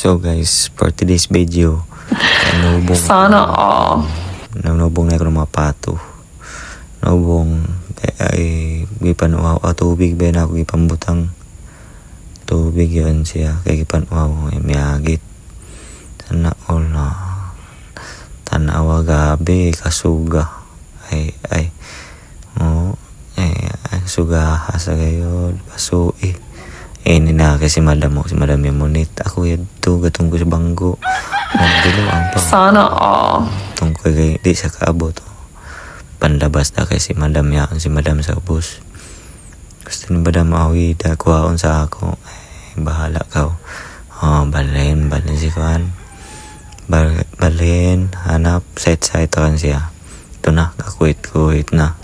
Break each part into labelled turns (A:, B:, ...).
A: So guys, for today's video,
B: Sana all.
A: nanubong na ako ng mga pato. Nanubong ay gipanuaw tubig ba na ako gipambutang tubig yun siya kay gipanuaw miyagit. Sana all na tanawa gabi kasuga ay suga hasa gayod pasui na kasi madam yung munit ako yadto gatunggo sa banggo nagdilo ang pa
B: Sana all.
A: tungkol kay di sa kaabot panlabas na kay si madam sa bus gusto ni madam awi da kuhaon sa ako bahala ka balin si kuhan balin hanap side kan siya ito na kakuit na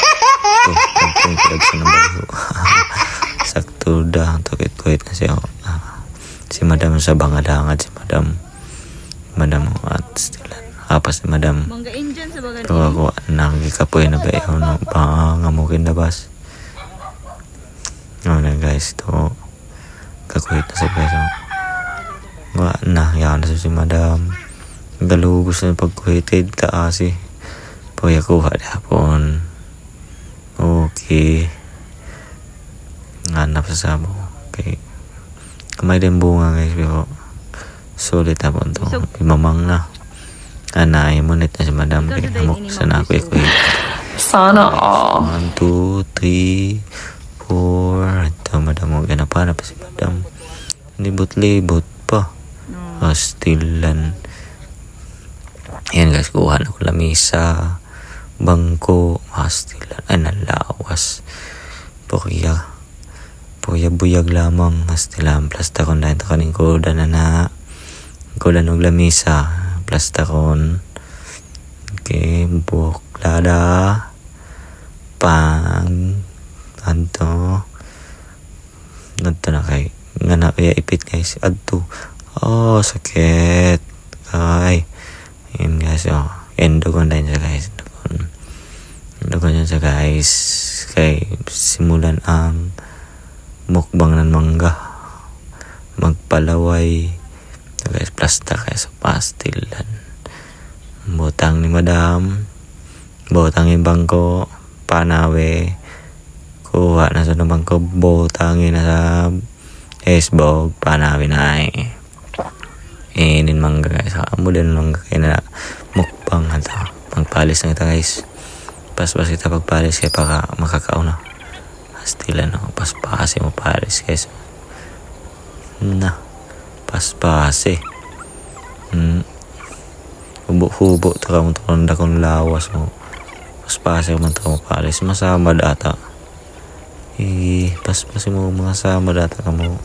A: sakto dah kuit na siya si madam sa bangadangad si madam at stilan hapas ni madam
C: Mangga Indian sa bagan.
A: ito ako nakikapoy na ba no pangamukin labas na guys ito kakuit na sa peso yan na si madam galugos na pagkuhited taasi pagya kuha dapon okay hanap sa sabo okay kamay din bunga guys pero sulit na po ito imamang na anay mo net na si madam kay amok sana ako ikuhit
B: Sana all.
A: 1, 2, 3, 4 ito madam mo ganapa pa si madam libot pa stilan yan guys kuha na ko lamisa bangko stilan ay nalawas pokya buyag lamang stilan plasta kon dahil kaning koda na koda og lamisa plasta kon okay buklada pang anto nadto na kay nga na kaya ipit guys adto sakit ay yun guys endo ko na yun guys sa guys kay simulan ang mukbang ng mangga magpalaway guys plasta kaya sa pastilan butang ni madam butang yung bangko panawe kuha na sa bangko butangin na sa Facebook panawe na inin mangga guys amo din mangga kaya na mukbang ata magpalis na kita guys paspas kita pagpalis kaya para makakauna stilan paspasi mo palis guys na paspasi hubo taka mo tanda kong lawas mo paspasi mo taka mo palis masama data paspasi mo mga sama data ka mo